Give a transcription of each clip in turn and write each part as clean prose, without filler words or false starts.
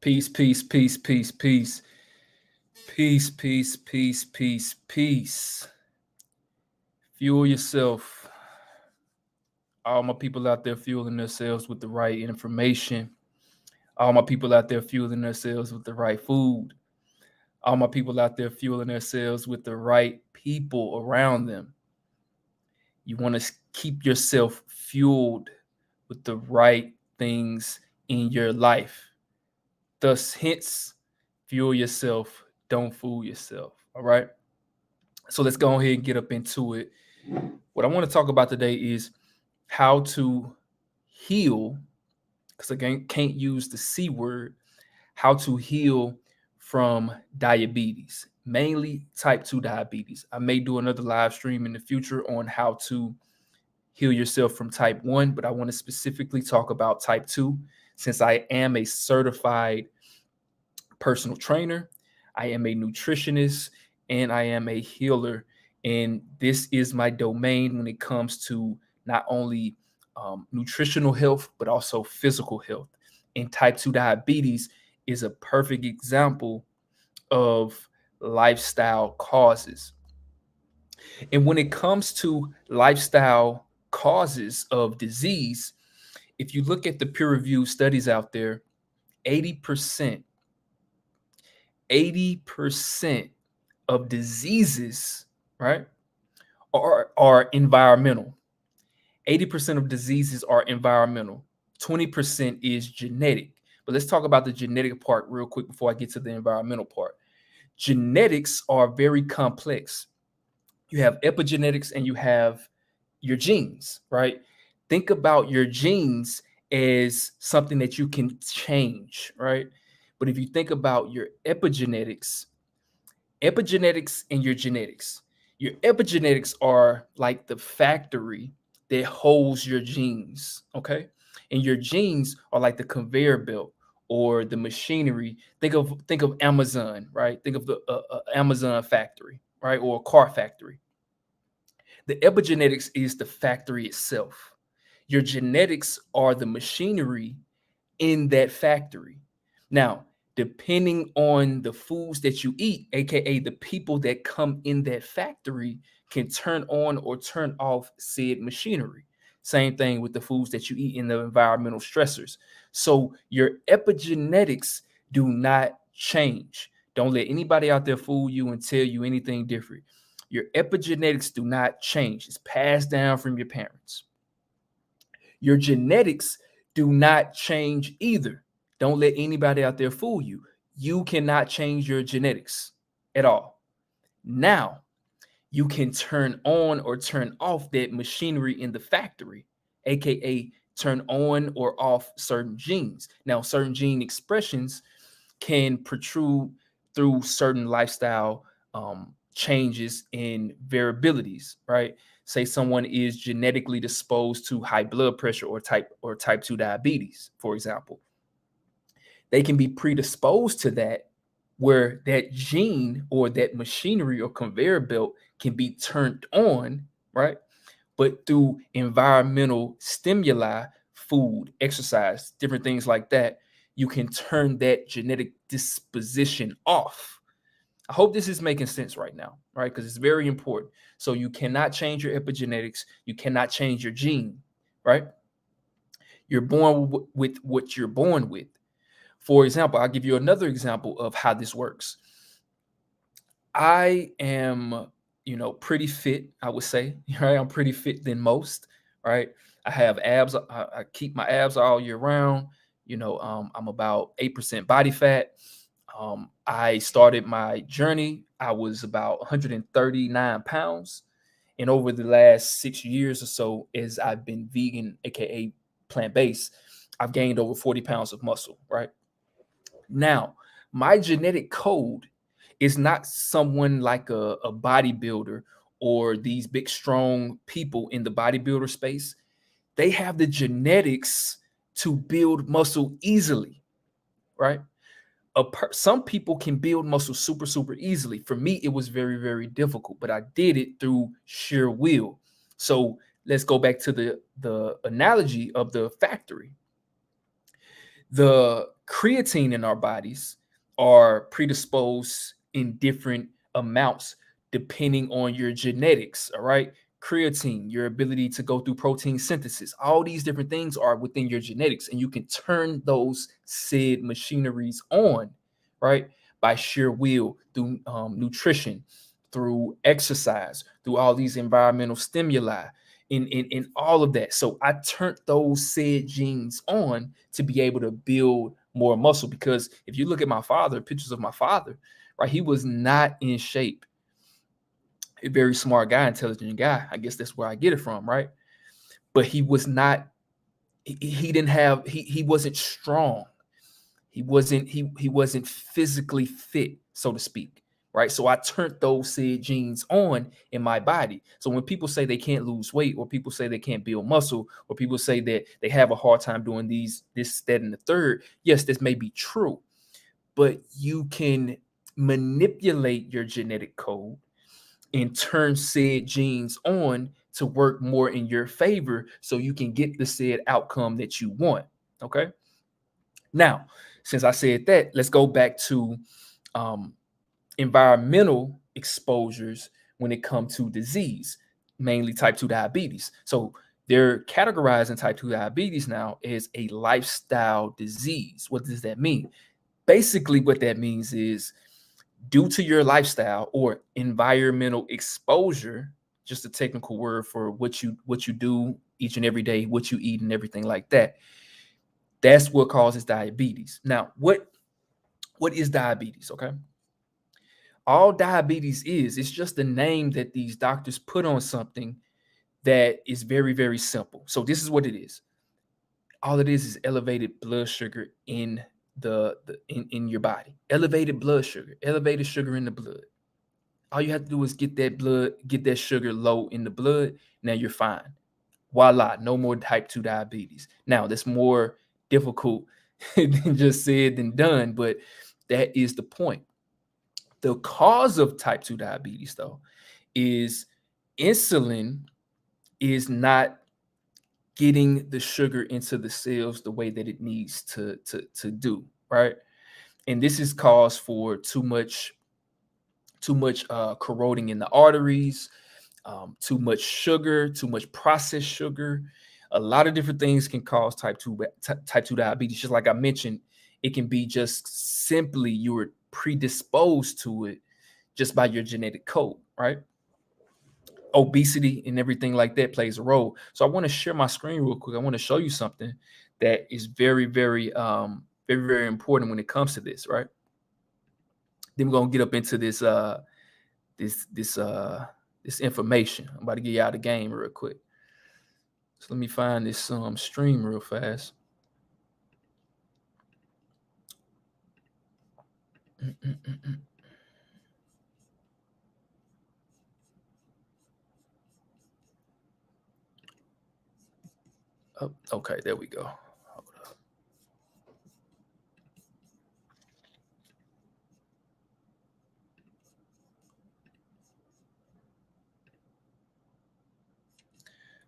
Peace, peace, peace, peace, peace, peace, peace, peace, peace, peace. Fuel yourself. All my people out there fueling themselves with the right information. All my people out there fueling themselves with the right food. All my people out there fueling themselves with the right people around them. You want to keep yourself fueled with the right things in your life. Thus, hence, fuel yourself. Don't fool yourself. All right. So let's go ahead and get up into it. What I want to talk about today is how to heal, because again, can't use the C word, how to heal from diabetes, mainly type 2 diabetes. I may do another live stream in the future on how to heal yourself from type 1, but I want to specifically talk about type 2 since I am a certified personal trainer, I am a nutritionist, and I am a healer. And this is my domain when it comes to not only nutritional health, but also physical health. And type 2 diabetes is a perfect example of lifestyle causes. And when it comes to lifestyle causes of disease, if you look at the peer reviewed studies out there, 80% 80% of diseases, right, are environmental. 80% of diseases are environmental. 20% is genetic. But let's talk about the genetic part real quick before I get to the environmental part. Genetics are very complex. You have epigenetics and you have your genes, right? Think about your genes as something that you can change, right? But if you think about your epigenetics and your epigenetics are like the factory that holds your genes, okay? And your genes are like the conveyor belt or the machinery. Think of Amazon, right? Think of the Amazon factory, right? Or a car factory. The epigenetics is the factory itself. Your genetics are the machinery in that factory. Now, depending on the foods that you eat, aka the people that come in that factory, can turn on or turn off said machinery. Same thing with the foods that you eat in the environmental stressors. So your epigenetics do not change. Don't let anybody out there fool you and tell you anything different. Your epigenetics do not change. It's passed down from your parents. Your genetics do not change either. Don't let anybody out there fool you. You cannot change your genetics at all. Now, you can turn on or turn off that machinery in the factory, aka turn on or off certain genes. Now, certain gene expressions can protrude through certain lifestyle changes and variabilities, right? Say someone is genetically disposed to high blood pressure or type 2 diabetes, for example. They can be predisposed to that where that gene or that machinery or conveyor belt can be turned on, right? But through environmental stimuli, food, exercise, different things like that, you can turn that genetic disposition off. I hope this is making sense right now, right? Because it's very important. So you cannot change your epigenetics, you cannot change your gene, right? You're born with what you're born with. For example, I'll give you another example of how this works. I am, pretty fit, I would say, right? I'm pretty fit than most, right? I have abs. I keep my abs all year round. I'm about 8% body fat. I started my journey. I was about 139 pounds. And over the last 6 years or so, as I've been vegan, aka plant-based, I've gained over 40 pounds of muscle, right? Now, my genetic code is not someone like a bodybuilder or these big, strong people in the bodybuilder space. They have the genetics to build muscle easily, right? Some people can build muscle super, super easily. For me, it was very, very difficult, but I did it through sheer will. So let's go back to the analogy of the factory. The creatine in our bodies are predisposed in different amounts depending on your genetics. All right. Creatine, your ability to go through protein synthesis, all these different things are within your genetics, and you can turn those said machineries on, right, by sheer will through nutrition, through exercise, through all these environmental stimuli, in all of that. So I turned those said genes on to be able to build more muscle. Because if you look at my father, pictures of my father, right, he was not in shape. A very smart guy, intelligent guy. I guess that's where I get it from, right? But he was not. He didn't have. He wasn't strong. He wasn't physically fit, so to speak, right? So I turned those said genes on in my body. So when people say they can't lose weight, or people say they can't build muscle, or people say that they have a hard time doing this, that, and the third, yes, this may be true, but you can manipulate your genetic code and turn said genes on to work more in your favor so you can get the said outcome that you want. Okay. Now, since I said that, let's go back to um, environmental exposures when it comes to disease, mainly type 2 diabetes. So they're categorizing type 2 diabetes now as a lifestyle disease. What does that mean? Basically, what that means is due to your lifestyle or environmental exposure, just a technical word for what you do each and every day, what you eat and everything like that. That's what causes diabetes. Now, what is diabetes? Okay. All diabetes is, it's just the name that these doctors put on something that is very, very simple. So this is what it is. All it is elevated blood sugar in in your body. Elevated blood sugar, elevated sugar in the blood. All you have to do is get that sugar low in the blood. Now you're fine. Voila, no more type 2 diabetes. Now that's more difficult than just said than done, but that is the point. The cause of type 2 diabetes, though, is insulin is not getting the sugar into the cells the way that it needs to do, right? And this is cause for too much corroding in the arteries, too much sugar, too much processed sugar. A lot of different things can cause type 2 diabetes. Just like I mentioned, it can be just simply you were predisposed to it just by your genetic code, right? Obesity and everything like that plays a role. So I want to share my screen real quick. I want to show you something that is very, very, very, very important when it comes to this, right? Then we're gonna get up into this this information. I'm about to get you out of the game real quick. So let me find this stream real fast. Oh, okay, there we go. Hold up.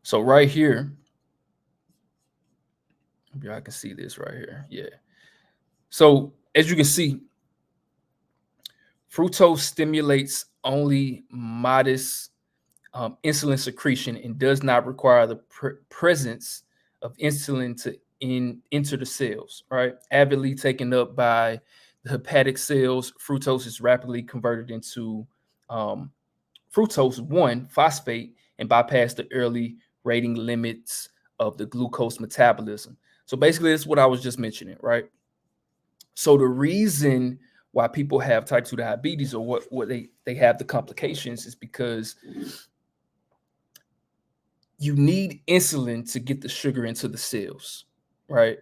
So right here, maybe I can see this right here. Yeah. So as you can see, fructose stimulates only modest insulin secretion and does not require the presence of insulin to enter the cells, right? Avidly taken up by the hepatic cells, fructose is rapidly converted into fructose 1 phosphate and bypass the early rating limits of the glucose metabolism. So basically, that's what I was just mentioning, right? So the reason why people have type 2 diabetes, or what they have the complications, is because you need insulin to get the sugar into the cells, right?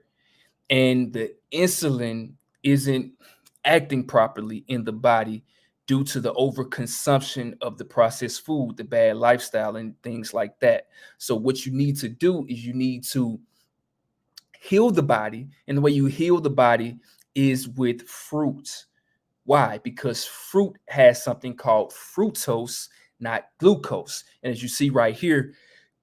And the insulin isn't acting properly in the body due to the overconsumption of the processed food, the bad lifestyle, and things like that. So what you need to do is you need to heal the body. And the way you heal the body is with fruits. Why? Because fruit has something called fructose, not glucose. And as you see right here,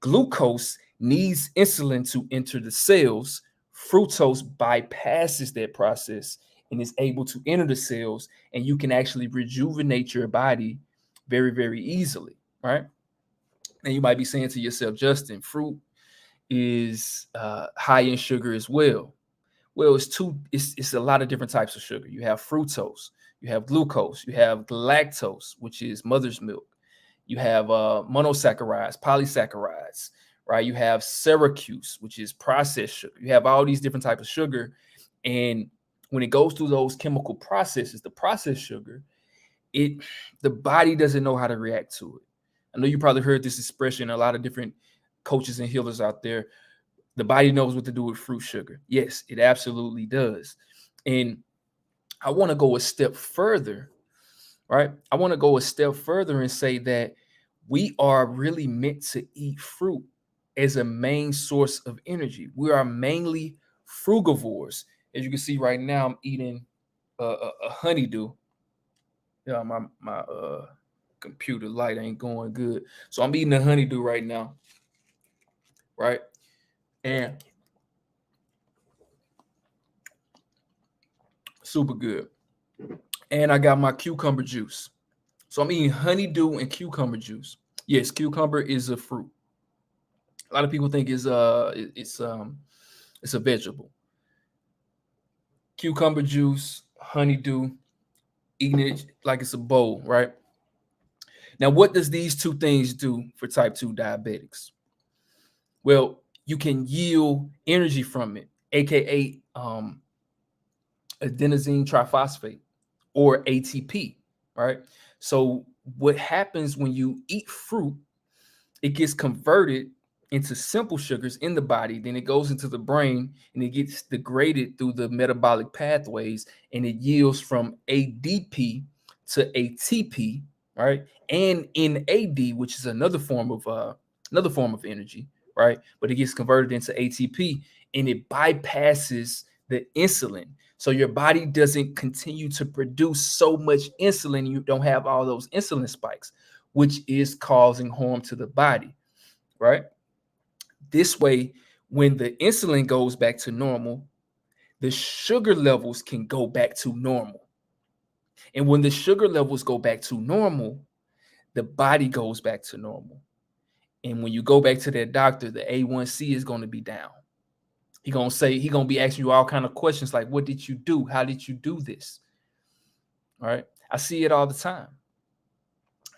glucose needs insulin to enter the cells. Fructose bypasses that process and is able to enter the cells, and you can actually rejuvenate your body very, very easily, right? And you might be saying to yourself, Justin, fruit is high in sugar as well. Well, it's a lot of different types of sugar. You have fructose, you have glucose, you have lactose, which is mother's milk. You have monosaccharides, polysaccharides, right? You have Syracuse, which is processed sugar. You have all these different types of sugar. And when it goes through those chemical processes, the processed sugar, the body doesn't know how to react to it. I know you probably heard this expression, a lot of different coaches and healers out there. The body knows what to do with fruit sugar. Yes, it absolutely does. And I want to go a step further, right? I want to go a step further and say that we are really meant to eat fruit as a main source of energy. We are mainly frugivores. As you can see right now, I'm eating a honeydew. Yeah, my computer light ain't going good. So I'm eating a honeydew right now, right? And super good. And I got my cucumber juice. So I'm eating honeydew and cucumber juice. Yes, cucumber is a fruit. A lot of people think it's a vegetable. Cucumber juice, honeydew, eating it like it's a bowl, right? Now, what does these two things do for type 2 diabetics? Well, you can yield energy from it, aka adenosine triphosphate or ATP, right? So what happens when you eat fruit, it gets converted into simple sugars in the body, then it goes into the brain and it gets degraded through the metabolic pathways, and it yields from ADP to ATP, right? And NAD, which is another form of energy, right? But it gets converted into ATP and it bypasses the insulin. So your body doesn't continue to produce so much insulin. You don't have all those insulin spikes, which is causing harm to the body, right? This way, when the insulin goes back to normal, the sugar levels can go back to normal. And when the sugar levels go back to normal, the body goes back to normal. And when you go back to that doctor, the A1C is going to be down. He's going to be asking you all kind of questions like, what did you do? How did you do this? All right. I see it all the time.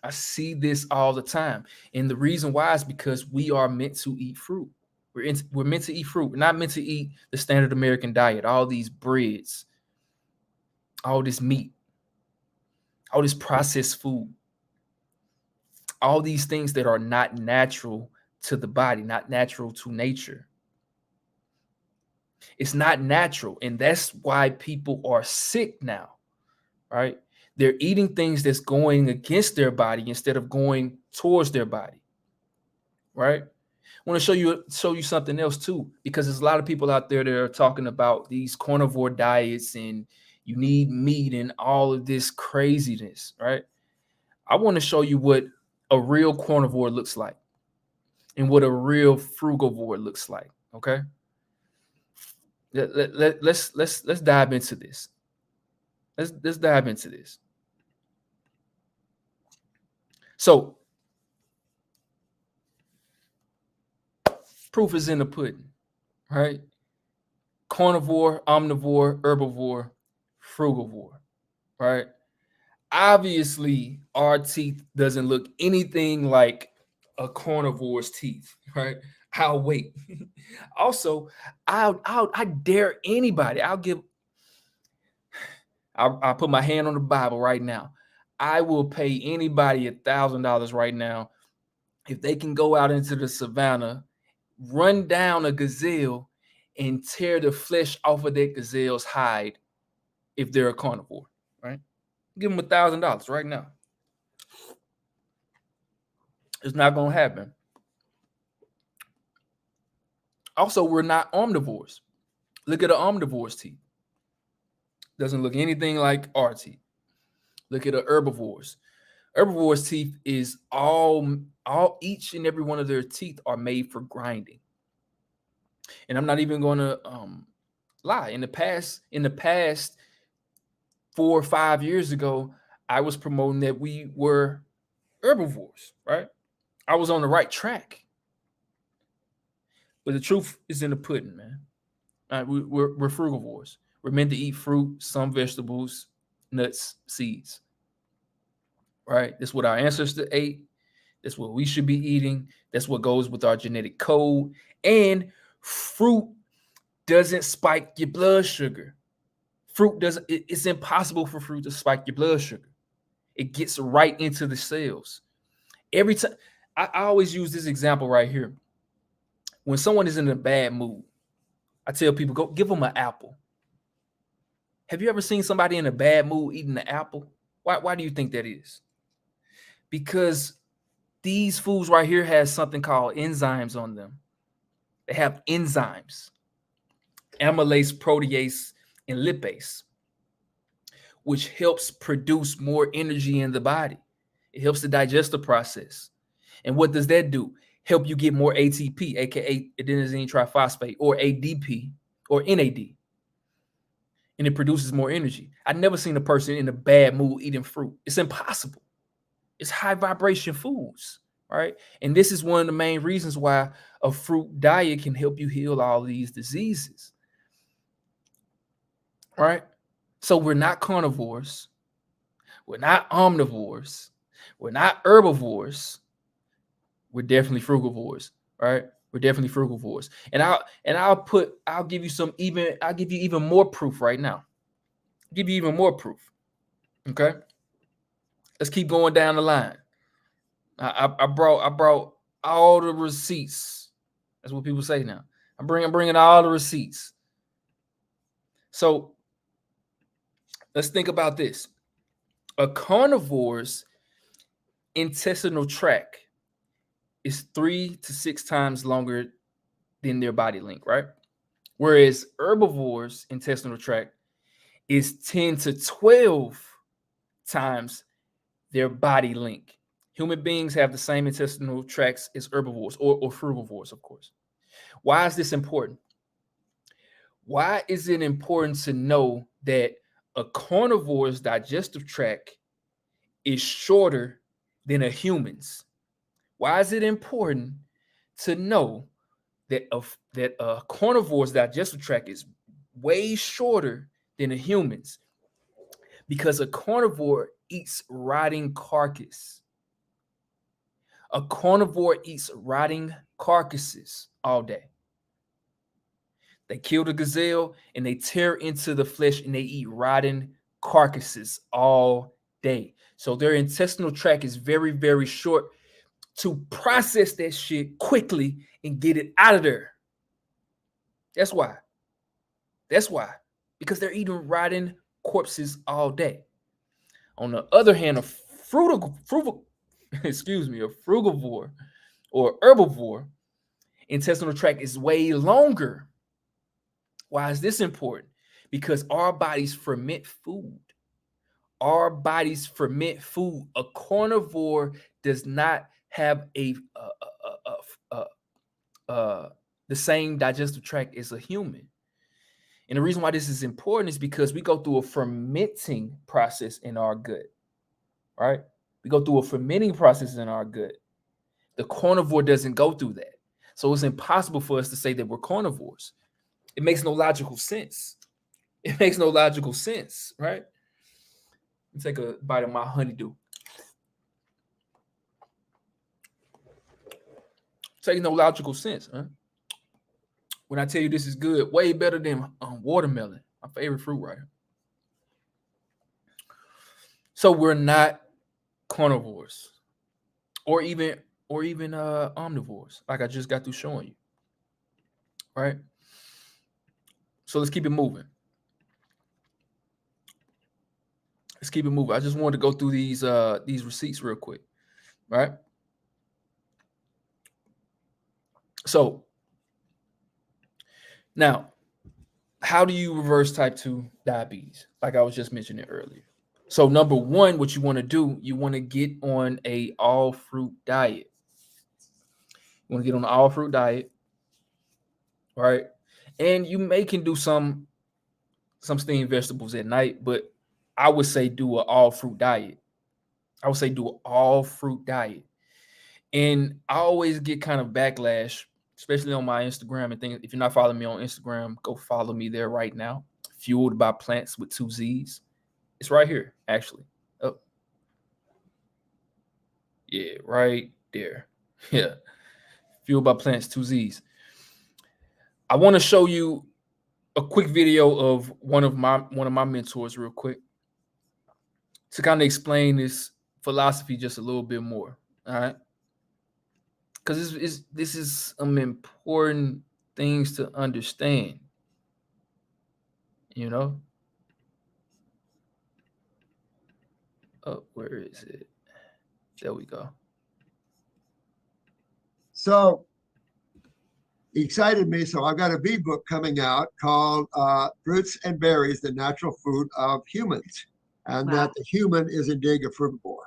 I see this all the time. And the reason why is because we are meant to eat fruit. We're meant to eat fruit. We're not meant to eat the standard American diet, all these breads, all this meat, all this processed food, all these things that are not natural to the body, not natural to nature. It's not natural. And that's why people are sick now, right? They're eating things that's going against their body instead of going towards their body, right? I want to show you something else too, because there's a lot of people out there that are talking about these carnivore diets and you need meat and all of this craziness, right? I want to show you what a real carnivore looks like and what a real frugivore looks like. Okay, let's dive into this. Let's dive into this. So, proof is in the pudding, right? Carnivore, omnivore, herbivore, frugivore, right? Obviously, our teeth doesn't look anything like a carnivore's teeth, right? I'll wait. Also, I dare anybody. I'll put my hand on the Bible right now. I will pay anybody $1,000 right now if they can go out into the savannah, run down a gazelle, and tear the flesh off of that gazelle's hide if they're a carnivore, right? Give them $1,000 right now. It's not going to happen. Also, we're not omnivores. Look at an omnivore's teeth. Doesn't look anything like our teeth. Look at the herbivores. Herbivores' teeth is all each and every one of their teeth are made for grinding. And I'm not even going to lie. In the past 4 or 5 years ago, I was promoting that we were herbivores, right? I was on the right track. But the truth is in the pudding, man. We're frugivores. We're meant to eat fruit, some vegetables, nuts, seeds, right? That's what our ancestors ate. That's what we should be eating. That's what goes with our genetic code. And fruit doesn't spike your blood sugar. Fruit doesn't, it's impossible for fruit to spike your blood sugar. It gets right into the cells. Every time, I always use this example right here. When someone is in a bad mood, I tell people, go give them an apple. Have you ever seen somebody in a bad mood eating an apple? Why do you think that is? Because these foods right here has something called enzymes on them. They have enzymes, amylase, protease, and lipase, which helps produce more energy in the body. It helps the digestive process. And what does that do? Help you get more ATP, aka adenosine triphosphate, or ADP, or NAD. And it produces more energy. I've never seen a person in a bad mood eating fruit. It's impossible. It's high vibration foods, right? And this is one of the main reasons why a fruit diet can help you heal all these diseases, right? So we're not carnivores. We're not omnivores. We're not herbivores. We're definitely frugivores, right? We're definitely frugivores. And I'll give you even more proof right now. I'll give you even more proof. Okay. Let's keep going down the line. I brought all the receipts. That's what people say now. I'm bringing all the receipts. So let's think about this. A carnivore's intestinal tract is 3 to 6 times longer than their body length, right? Whereas herbivores' intestinal tract is 10 to 12 times their body length. Human beings have the same intestinal tracts as herbivores or frugivores, of course. Why is this important? Why is it important to know that a carnivore's digestive tract is shorter than a human's? Why is it important to know that a carnivore's digestive tract is way shorter than a human's? Because a carnivore eats rotting carcass. A carnivore eats rotting carcasses all day. They kill the gazelle and they tear into the flesh and they eat rotten carcasses all day. So their intestinal tract is very, very short to process that shit quickly and get it out of there. That's why. Because they're eating rotten corpses all day. On the other hand, a frugivore or herbivore intestinal tract is way longer. Why is this important? Because our bodies ferment food. A carnivore does not have the same digestive tract as a human. And the reason why this is important is because we go through a fermenting process in our gut, right? We go through a fermenting process in our gut. The carnivore doesn't go through that. So it's impossible for us to say that we're carnivores. It makes no logical sense. Right? Let me take a bite of my honeydew. Takes no logical sense, huh? When I tell you this is good, way better than watermelon, my favorite fruit right here. So we're not carnivores, or even omnivores, like I just got through showing you, right? So let's keep it moving. I just wanted to go through these receipts real quick, right? So now, how do you reverse type 2 diabetes? Like I was just mentioning earlier. So number one, what you want to do, you want to get on a all fruit diet. You want to get on an all fruit diet, right? And you can do some some steamed vegetables at night, but I would say do an all fruit diet. I would say do an all fruit diet. And I always get kind of backlash, especially on my Instagram and things. If you're not following me on Instagram, go follow me there right now. Fueled by Plants with 2 Z's. It's right here, actually. Oh, yeah, right there. Yeah, Fueled by Plants, 2 Z's. I want to show you a quick video of one of my mentors, real quick, to kind of explain this philosophy just a little bit more. All right, because this is some important things to understand. You know. Oh, where is it? There we go. So excited me. So I've got a book coming out called Fruits and Berries, the Natural Food of Humans, and that the human is indeed a frugivore.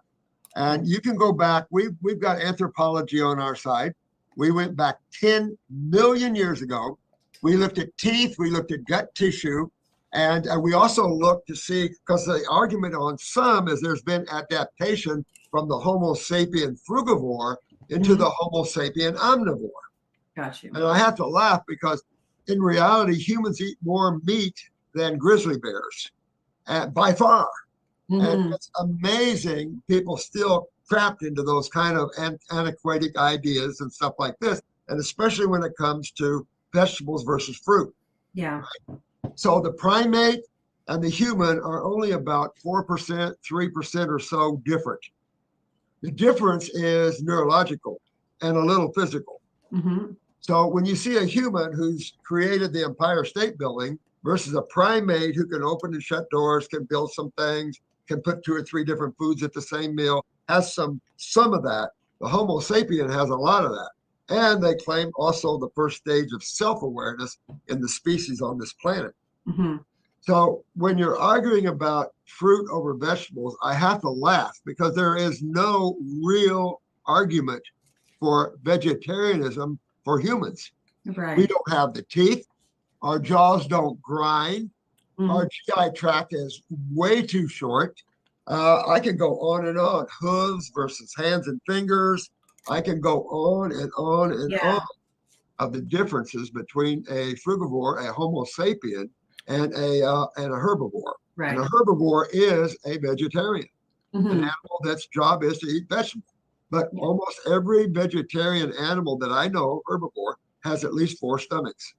And you can go back. We've got anthropology on our side. We went back 10 million years ago. We looked at teeth. We looked at gut tissue. And we also looked to see, because the argument on some is there's been adaptation from the Homo sapien frugivore into the Homo sapien omnivore. Gotcha. And I have to laugh because in reality, humans eat more meat than grizzly bears, by far. And it's amazing people still trapped into those kind of antiquated ideas and stuff like this, and especially when it comes to vegetables versus fruit. Yeah. Right? So the primate and the human are only about 4%, 3% or so different. The difference is neurological and a little physical. So when you see a human who's created the Empire State Building versus a primate who can open and shut doors, can build some things, can put 2 or 3 different foods at the same meal, has some of that. The Homo sapien has a lot of that. And they claim also the first stage of self-awareness in the species on this planet. So when you're arguing about fruit over vegetables, I have to laugh because there is no real argument for vegetarianism for humans. Right. We don't have the teeth. Our jaws don't grind. Our GI tract is way too short. I can go on and on. Hooves versus hands and fingers. I can go on and on and on of the differences between a frugivore, a Homo sapien, and a herbivore. Right. And a herbivore is a vegetarian, an animal that's job is to eat vegetables. But almost every vegetarian animal that I know, herbivore, has at least 4 stomachs.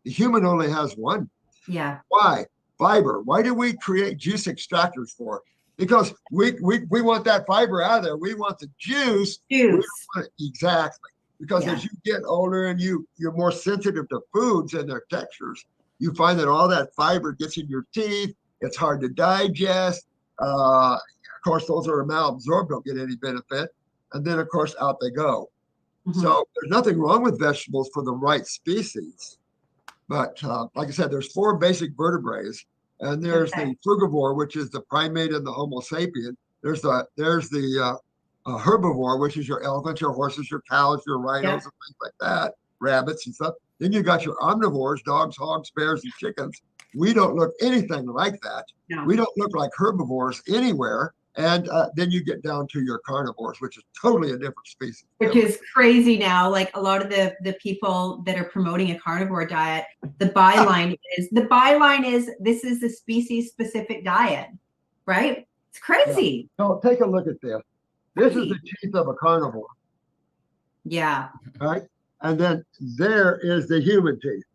The human only has 1. Yeah. Why? Fiber. Why do we create juice extractors for? Because we want that fiber out of there. We want the juice. Exactly. Because as you get older and you're more sensitive to foods and their textures, you find that all that fiber gets in your teeth. It's hard to digest. Of course, those are malabsorbed, don't get any benefit. And then, of course, out they go. So there's nothing wrong with vegetables for the right species. But like I said, there's 4 basic vertebrates. And there's the frugivore, which is the primate and the Homo sapien. There's the herbivore, which is your elephants, your horses, your cows, your rhinos, and things like that, rabbits and stuff. Then you got your omnivores, dogs, hogs, bears, and chickens. We don't look anything like that. No. We don't look like herbivores anywhere. And then you get down to your carnivores, which is totally a different species. Which is crazy now. Like a lot of the people that are promoting a carnivore diet, the byline is this is a species specific diet, right? It's crazy. So take a look at this. This is the teeth of a carnivore. Yeah. Right? And then there is the human teeth.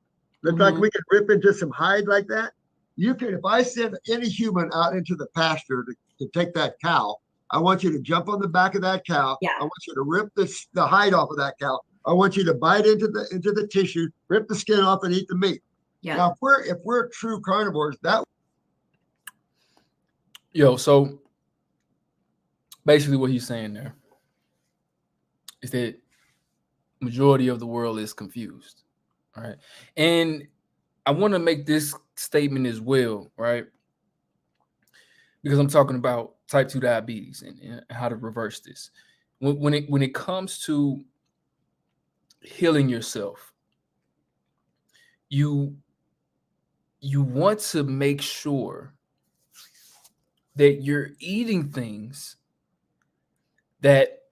Looks like we could rip into some hide like that. You can, if I send any human out into the pasture to take that cow, I want you to jump on the back of that cow. Yeah. I want you to rip the hide off of that cow. I want you to bite into the tissue, rip the skin off, and eat the meat. Yeah. Now, if we're true carnivores, So basically what he's saying there is that majority of the world is confused. All right. And I want to make this statement as well, right? Because I'm talking about type 2 diabetes and how to reverse this. When it comes to healing yourself, you you want to make sure that you're eating things that,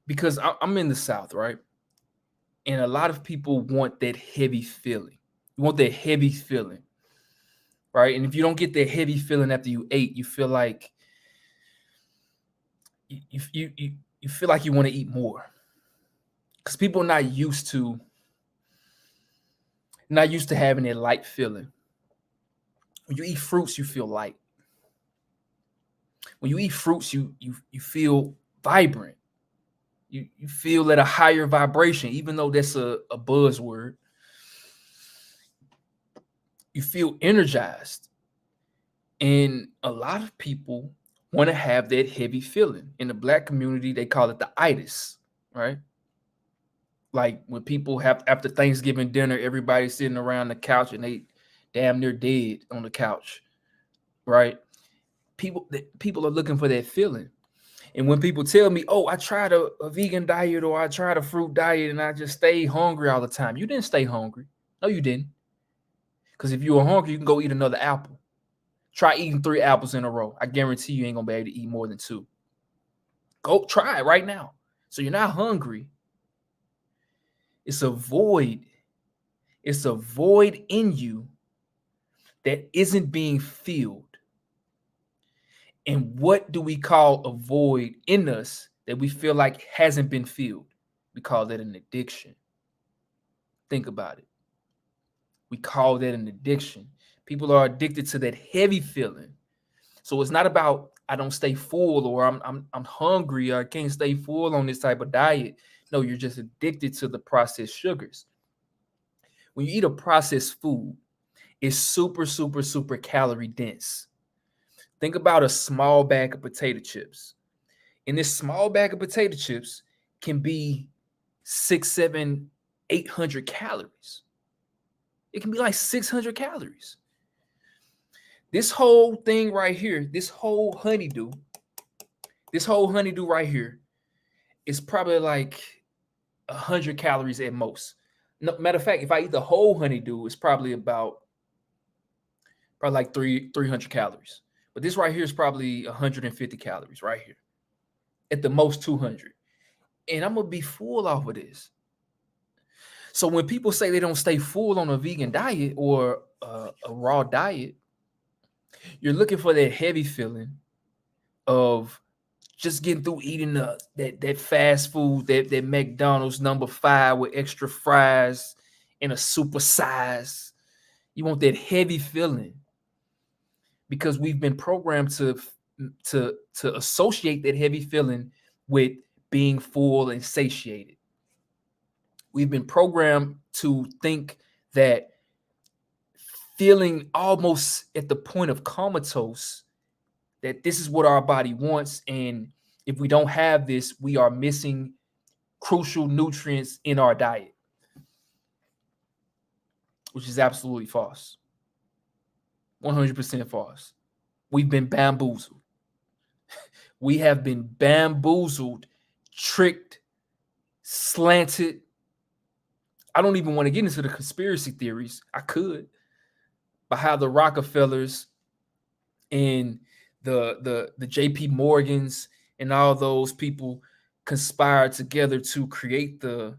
because I'm in the South, right? And a lot of people want that heavy feeling. You want that heavy feeling, right? And if you don't get that heavy feeling after you ate, you feel like you feel like you want to eat more, because people are not used to having that light feeling. When you eat fruits, you feel light. When you eat fruits, you feel vibrant. You feel at a higher vibration, even though that's a buzzword. You feel energized. And a lot of people want to have that heavy feeling. In the Black community, they call it the itis, right? Like when people have, after Thanksgiving dinner, everybody's sitting around the couch and they damn near dead on the couch, right? People are looking for that feeling. And when people tell me, oh, I tried a vegan diet or I tried a fruit diet and I just stayed hungry all the time. You didn't stay hungry. No, you didn't. Because if you were hungry, you can go eat another apple. Try eating 3 apples in a row. I guarantee you ain't going to be able to eat more than 2. Go try it right now. So you're not hungry. It's a void. It's a void in you that isn't being filled. And what do we call a void in us that we feel like hasn't been filled? We call that an addiction. Think about it. We call that an addiction. People are addicted to that heavy feeling. So it's not about I don't stay full or I'm hungry or I can't stay full on this type of diet. No, you're just addicted to the processed sugars. When you eat a processed food, it's super, super, super calorie dense. Think about a small bag of potato chips. And this small bag of potato chips can be 600, 700, 800 calories. It can be like 600 calories. This whole thing right here, this whole honeydew right here is probably like 100 calories at most. No, matter of fact, if I eat the whole honeydew, it's probably like 300 calories. But this right here is probably 150 calories right here. At the most 200. And I'm going to be full off of this. So when people say they don't stay full on a vegan diet or a raw diet, you're looking for that heavy feeling of just getting through eating that fast food, that McDonald's number 5 with extra fries and a super size. You want that heavy feeling because we've been programmed to associate that heavy feeling with being full and satiated. We've been programmed to think that feeling almost at the point of comatose, that this is what our body wants. And if we don't have this, we are missing crucial nutrients in our diet, which is absolutely false. 100% false. We've been bamboozled. We have been bamboozled, tricked, slanted. I don't even want to get into the conspiracy theories. I could, but how the Rockefellers and the JP Morgans and all those people conspired together to create the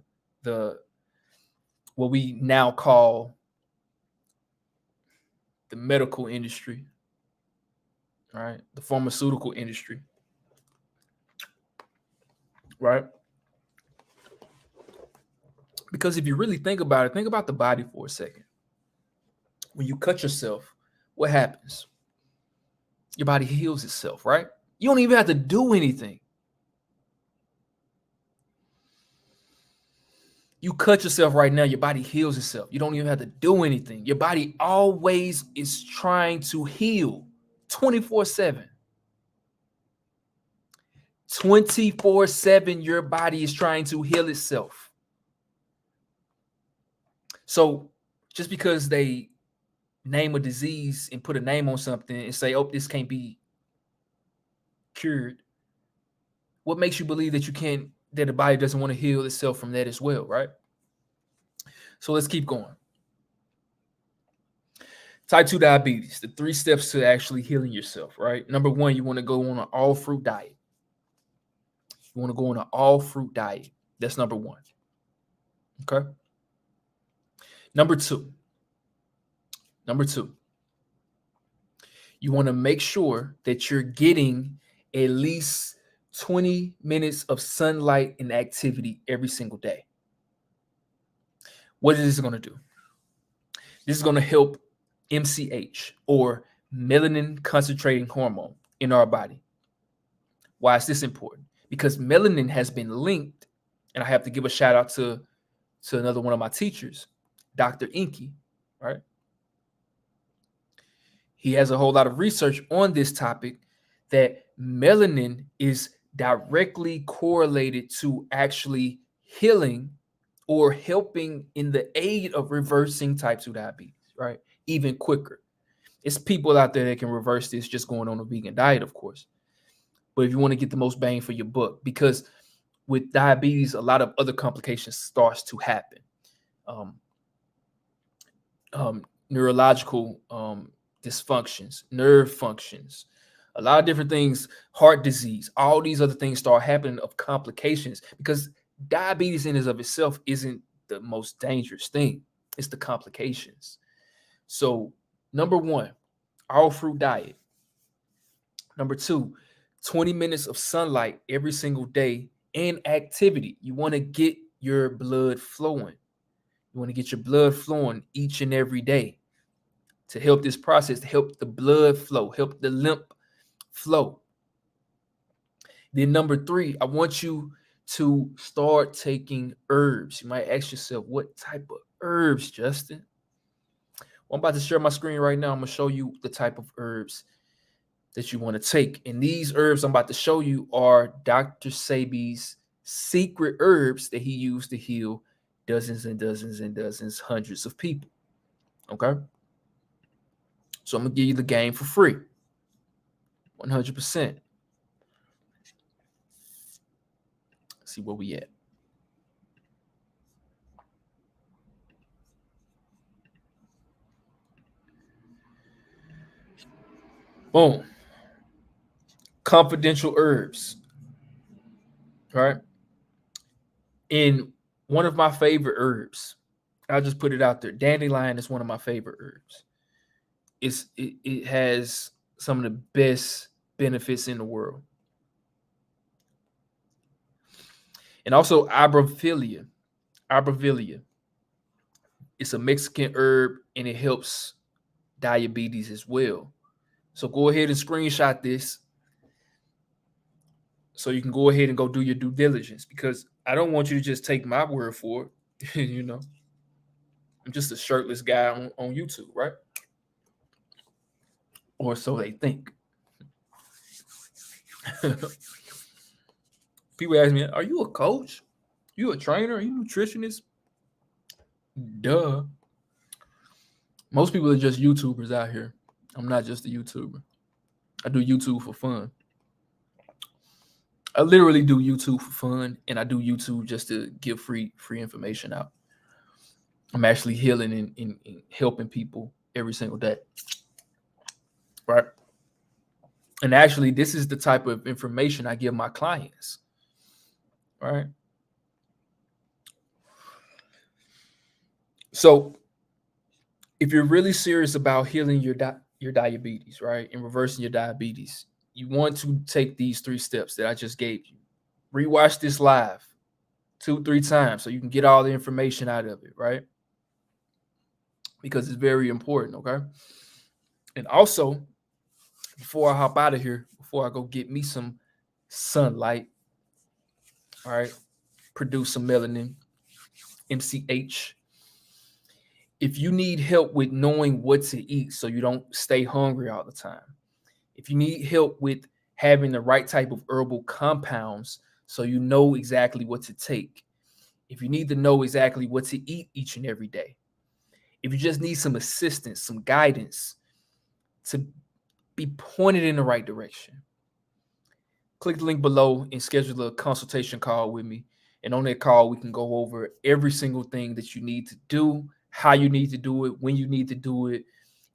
what we now call the medical industry, right? The pharmaceutical industry, right? Because if you really think about it, think about the body for a second. When you cut yourself, what happens? Your body heals itself, right? You don't even have to do anything. You cut yourself right now, your body heals itself. You don't even have to do anything. Your body always is trying to heal 24/7. 24/7, your body is trying to heal itself. So just because they name a disease and put a name on something and say, oh, this can't be cured, what makes you believe that that the body doesn't want to heal itself from that as well, right? So let's keep going. Type 2 diabetes, the 3 steps to actually healing yourself, right? Number 1, you want to go on an all fruit diet. You want to go on an all fruit diet. That's number 1. Okay. Number 2, you want to make sure that you're getting at least 20 minutes of sunlight and activity every single day. What is this going to do? This is going to help MCH, or melanin concentrating hormone, in our body. Why is this important? Because melanin has been linked, and I have to give a shout out to another one of my teachers, Dr. Inky, right? He has a whole lot of research on this topic, that melanin is directly correlated to actually healing or helping in the aid of reversing type 2 diabetes, right? Even quicker. It's people out there that can reverse this just going on a vegan diet, of course. But if you want to get the most bang for your buck, because with diabetes, a lot of other complications starts to happen. Neurological dysfunctions, nerve functions, a lot of different things, heart disease, all these other things start happening of complications, because diabetes in and of itself isn't the most dangerous thing. It's the complications. So number 1, all fruit diet. Number 2, 20 minutes of sunlight every single day and activity. You want to get your blood flowing. You want to get your blood flowing each and every day to help this process, to help the blood flow, help the lymph flow. Then number 3, I want you to start taking herbs. You might ask yourself, what type of herbs, Justin? Well, I'm about to share my screen right now. I'm going to show you the type of herbs that you want to take. And these herbs I'm about to show you are Dr. Sebi's secret herbs that he used to heal dozens and dozens and dozens, hundreds of people. Okay? So I'm going to give you the game for free. 100%. See where we at. Boom. Confidential herbs. All right. In one of my favorite herbs, I'll just put it out there. Dandelion is one of my favorite herbs. It has some of the best benefits in the world. And also Arborvitae. Arborvitae. It's a Mexican herb, and it helps diabetes as well. So go ahead and screenshot this so you can go ahead and go do your due diligence, because I don't want you to just take my word for it. You know, I'm just a shirtless guy on YouTube, right? Or so they think. People ask me, are you a coach? You a trainer? Are you a nutritionist? Duh. Most people are just YouTubers out here. I'm not just a YouTuber. I do YouTube for fun. I literally do YouTube for fun, and I do YouTube just to give free information out. I'm actually healing and helping people every single day. Right? And actually, this is the type of information I give my clients. Right? So if you're really serious about healing your diabetes, right, and reversing your diabetes, you want to take these 3 steps that I just gave you. Rewatch this live 2-3 times so you can get all the information out of it, right? Because it's very important, okay? And also, before I hop out of here, before I go get me some sunlight, all right, produce some melanin, MCH. If you need help with knowing what to eat so you don't stay hungry all the time, if you need help with having the right type of herbal compounds so you know exactly what to take, if you need to know exactly what to eat each and every day, if you just need some assistance, some guidance to be pointed in the right direction, click the link below and schedule a consultation call with me. And on that call, we can go over every single thing that you need to do, how you need to do it, when you need to do it,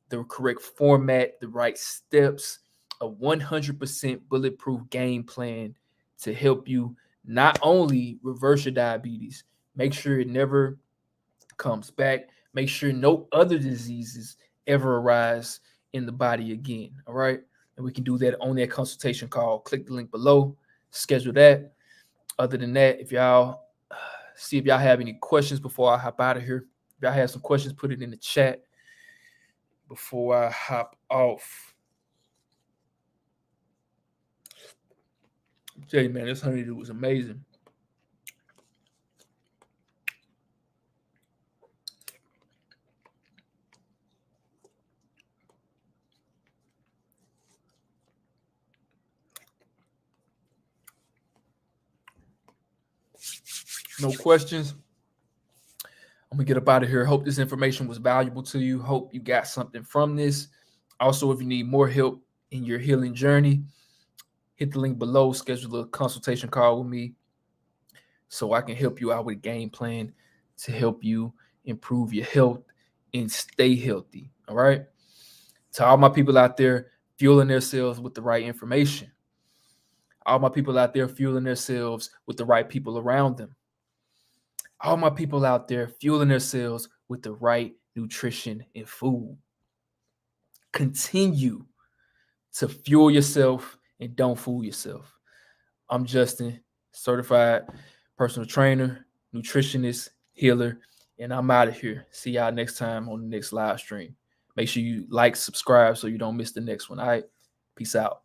the correct format, the right steps, a 100% bulletproof game plan to help you not only reverse your diabetes, make sure it never comes back, make sure no other diseases ever arise in the body again. All right. And we can do that on that consultation call. Click the link below, schedule that. Other than that, if y'all see if y'all have any questions before I hop out of here. If y'all have some questions, put it in the chat before I hop off. I tell you, man, this honeydew was amazing. No questions. I'm gonna get up out of here. Hope this information was valuable to you. Hope you got something from this. Also, if you need more help in your healing journey, hit the link below, schedule a consultation call with me so I can help you out with a game plan to help you improve your health and stay healthy. All right. To all my people out there fueling themselves with the right information, all my people out there fueling themselves with the right people around them, all my people out there fueling themselves with the right nutrition and food. Continue to fuel yourself and don't fool yourself. I'm Justin, certified personal trainer, nutritionist, healer, and I'm out of here. See y'all next time on the next live stream. Make sure you like, subscribe so you don't miss the next one. All right. Peace out.